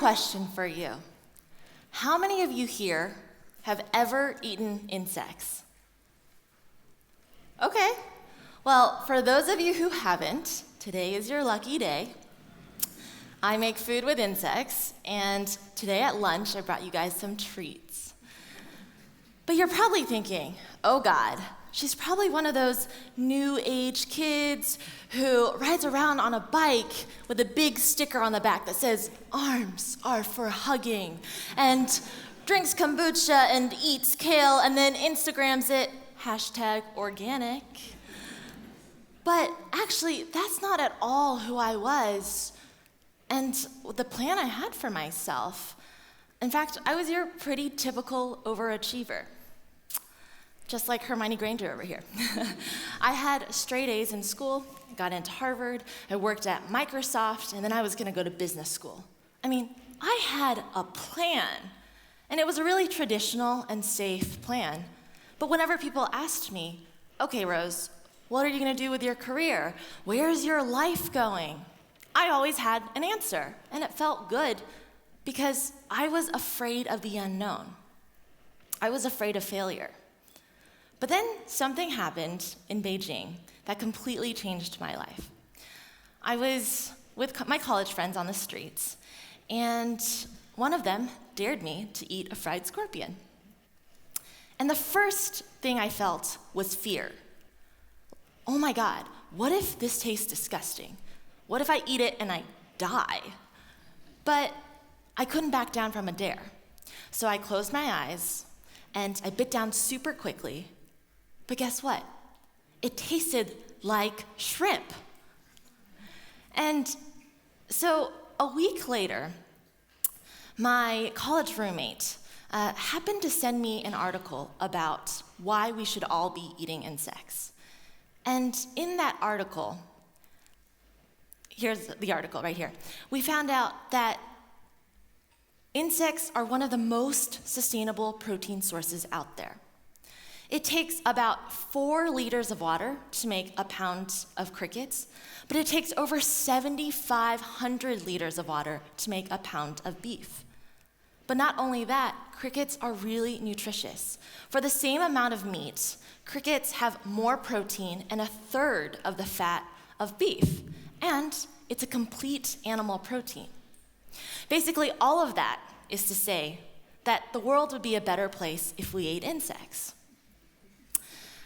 question for you. How many of you here have ever eaten insects? Okay. Well, for those of you who haven't, today is your lucky day. I make food with insects, and today at lunch, I brought you guys some treats. But you're probably thinking, oh God, she's probably one of those new age kids who rides around on a bike with a big sticker on the back that says, "Arms are for hugging," and drinks kombucha and eats kale and then Instagrams it, #organic. But actually, that's not at all who I was and the plan I had for myself. In fact, I was your pretty typical overachiever. Just like Hermione Granger over here. I had straight A's in school, got into Harvard, I worked at Microsoft, and then I was gonna go to business school. I mean, I had a plan, and it was a really traditional and safe plan. But whenever people asked me, okay, Rose, what are you gonna do with your career? Where's your life going? I always had an answer, and it felt good because I was afraid of the unknown. I was afraid of failure. But then something happened in Beijing that completely changed my life. I was with my college friends on the streets, and one of them dared me to eat a fried scorpion. And the first thing I felt was fear. Oh my God, what if this tastes disgusting? What if I eat it and I die? But I couldn't back down from a dare. So I closed my eyes, and I bit down super quickly. But guess what? It tasted like shrimp. And so a week later, my college roommate happened to send me an article about why we should all be eating insects. And in that article, here's the article right here. We found out that insects are one of the most sustainable protein sources out there. It takes about 4 liters of water to make a pound of crickets, but it takes over 7,500 liters of water to make a pound of beef. But not only that, crickets are really nutritious. For the same amount of meat, crickets have more protein and 1/3 of the fat of beef, and it's a complete animal protein. Basically, all of that is to say that the world would be a better place if we ate insects.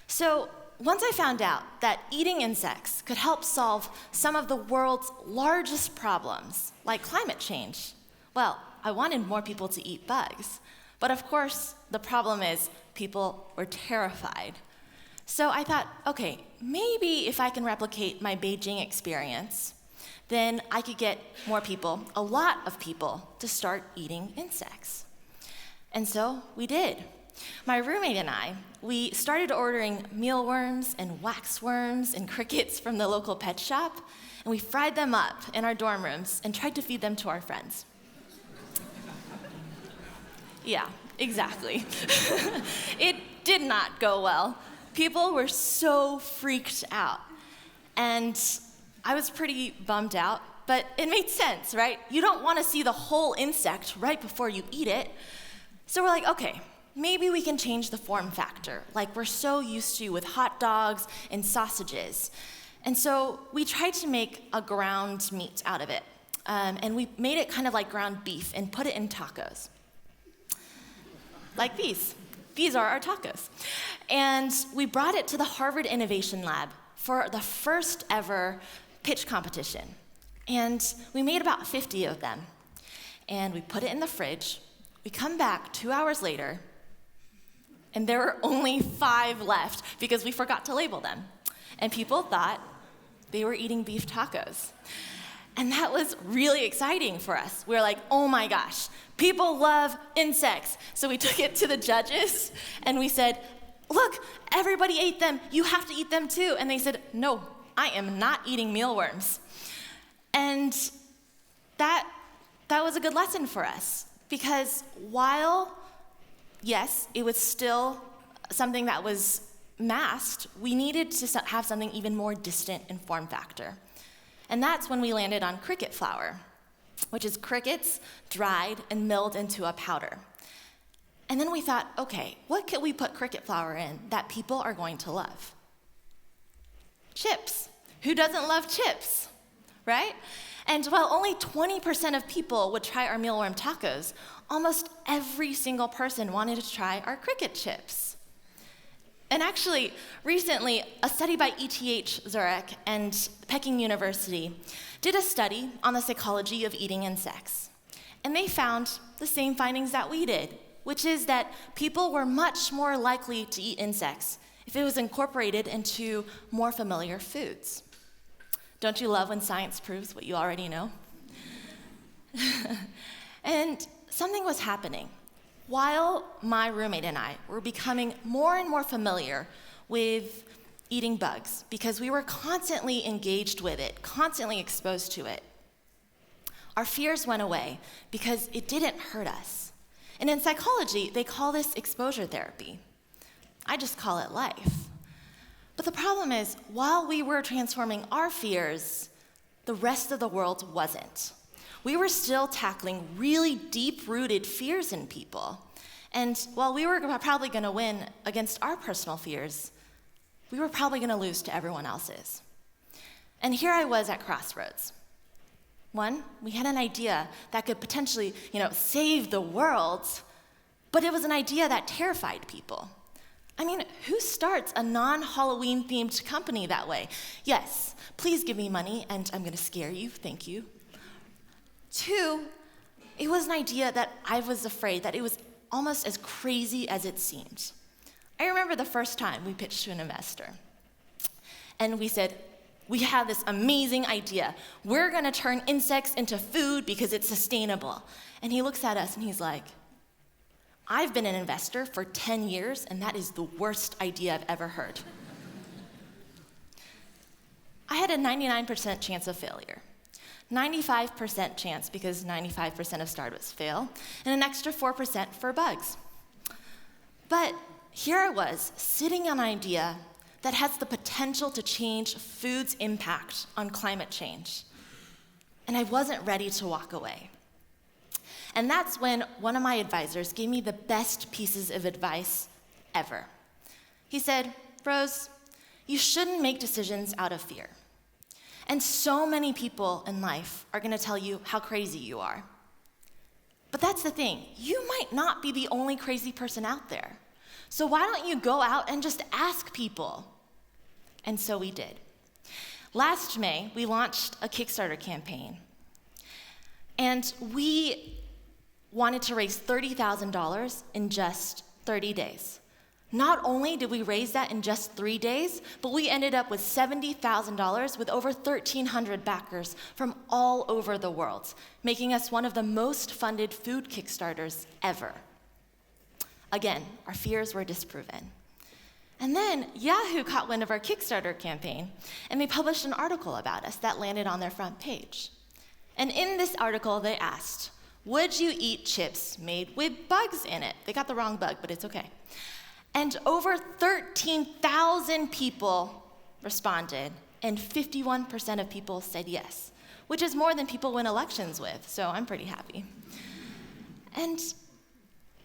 So once I found out that eating insects could help solve some of the world's largest problems, like climate change, well, I wanted more people to eat bugs. But of course, the problem is people were terrified. So I thought, okay, maybe if I can replicate my Beijing experience, then I could get more people, a lot of people, to start eating insects. And so we did. My roommate and I, we started ordering mealworms and waxworms and crickets from the local pet shop, and we fried them up in our dorm rooms and tried to feed them to our friends. Yeah, exactly. It did not go well. People were so freaked out, and I was pretty bummed out, but it made sense, right? You don't want to see the whole insect right before you eat it. So we're like, okay, maybe we can change the form factor, like we're so used to with hot dogs and sausages. And so we tried to make a ground meat out of it. And we made it kind of like ground beef and put it in tacos. Like these. These are our tacos. And we brought it to the Harvard Innovation Lab for the first ever pitch competition. And we made about 50 of them. And we put it in the fridge. We come back 2 hours later, and there were only 5 left because we forgot to label them. And people thought they were eating beef tacos. And that was really exciting for us. We were like, oh my gosh, people love insects. So we took it to the judges, and we said, look, everybody ate them. You have to eat them too. And they said, no, I am not eating mealworms. And that was a good lesson for us. Because while, yes, it was still something that was masked, we needed to have something even more distant in form factor. And that's when we landed on cricket flour. which is crickets dried and milled into a powder. And then we thought, okay, what could we put cricket flour in that people are going to love? Chips. Who doesn't love chips, right? And while only 20% of people would try our mealworm tacos, almost every single person wanted to try our cricket chips. And actually, recently, a study by ETH Zurich and Peking University did a study on the psychology of eating insects. And they found the same findings that we did, which is that people were much more likely to eat insects if it was incorporated into more familiar foods. Don't you love when science proves what you already know? And something was happening. While my roommate and I were becoming more and more familiar with eating bugs, because we were constantly engaged with it, constantly exposed to it, our fears went away because it didn't hurt us. And in psychology, they call this exposure therapy. I just call it life. But the problem is, while we were transforming our fears, the rest of the world wasn't. We were still tackling really deep-rooted fears in people. And while we were probably going to win against our personal fears, we were probably going to lose to everyone else's. And here I was at crossroads. One, we had an idea that could potentially, save the world, but it was an idea that terrified people. I mean, who starts a non-Halloween themed company that way? Yes, please give me money and I'm gonna scare you, thank you. Two, it was an idea that I was afraid that it was almost as crazy as it seemed. I remember the first time we pitched to an investor. And we said, we have this amazing idea. We're gonna turn insects into food because it's sustainable. And he looks at us and he's like, I've been an investor for 10 years, and that is the worst idea I've ever heard. I had a 99% chance of failure. 95% chance because 95% of startups fail, and an extra 4% for bugs. But here I was, sitting on an idea that has the potential to change food's impact on climate change. And I wasn't ready to walk away. And that's when one of my advisors gave me the best pieces of advice ever. He said, Rose, you shouldn't make decisions out of fear. And so many people in life are gonna tell you how crazy you are. But that's the thing, you might not be the only crazy person out there. So why don't you go out and just ask people? And so we did. Last May, we launched a Kickstarter campaign. And we wanted to raise $30,000 in just 30 days. Not only did we raise that in just 3 days, but we ended up with $70,000 with over 1,300 backers from all over the world, making us one of the most funded food Kickstarters ever. Again, our fears were disproven. And then Yahoo caught wind of our Kickstarter campaign, and they published an article about us that landed on their front page. And in this article, they asked, would you eat chips made with bugs in it? They got the wrong bug, but it's okay. And over 13,000 people responded, and 51% of people said yes, which is more than people win elections with, so I'm pretty happy. And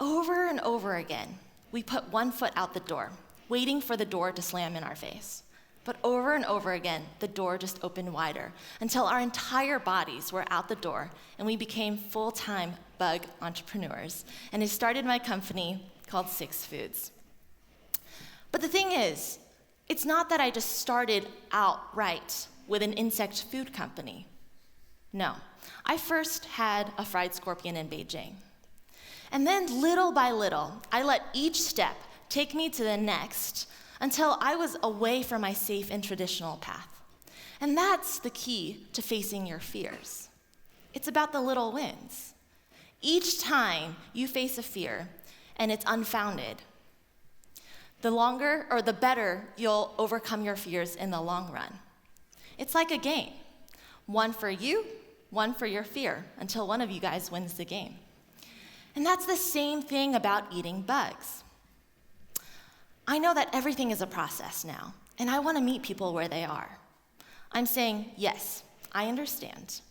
over and over again, we put one foot out the door, waiting for the door to slam in our face. But over and over again, the door just opened wider until our entire bodies were out the door and we became full-time bug entrepreneurs. And I started my company called Six Foods. But the thing is, it's not that I just started outright with an insect food company. No, I first had a fried scorpion in Beijing. And then little by little, I let each step take me to the next until I was away from my safe and traditional path. And that's the key to facing your fears. It's about the little wins. Each time you face a fear and it's unfounded, the longer or the better you'll overcome your fears in the long run. It's like a game. One for you, one for your fear, until one of you guys wins the game. And that's the same thing about eating bugs. I know that everything is a process now, and I want to meet people where they are. I'm saying, yes, I understand.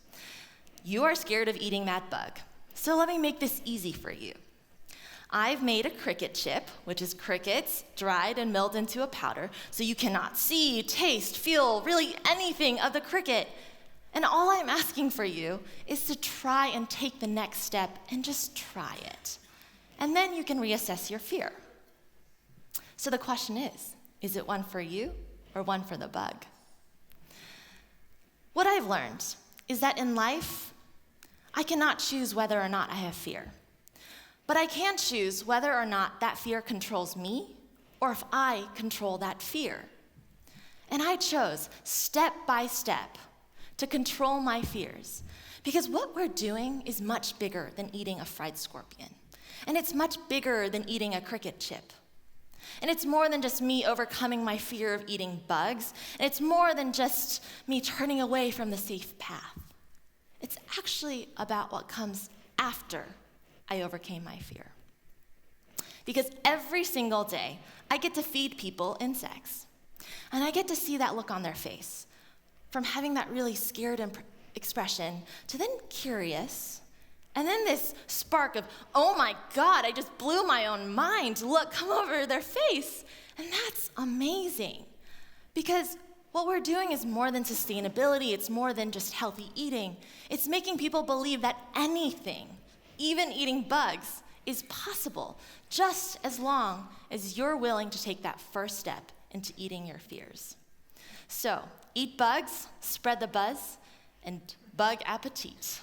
you are scared of eating that bug. So let me make this easy for you. I've made a cricket chip, which is crickets dried and milled into a powder, so you cannot see, taste, feel, really anything of the cricket. And all I'm asking for you is to try and take the next step and just try it. And then you can reassess your fear. So the question is it one for you or one for the bug? What I've learned is that in life, I cannot choose whether or not I have fear. But I can choose whether or not that fear controls me or if I control that fear. And I chose, step by step, to control my fears. Because what we're doing is much bigger than eating a fried scorpion. And it's much bigger than eating a cricket chip. And it's more than just me overcoming my fear of eating bugs. And it's more than just me turning away from the safe path. It's actually about what comes after I overcame my fear. Because every single day, I get to feed people insects. And I get to see that look on their face, from having that really scared expression to then curious, and then this spark of, oh my God, I just blew my own mind. Look, come over their face. And that's amazing. Because what we're doing is more than sustainability. It's more than just healthy eating. It's making people believe that anything, even eating bugs, is possible, just as long as you're willing to take that first step into eating your fears. So, eat bugs, spread the buzz, and bug appetit.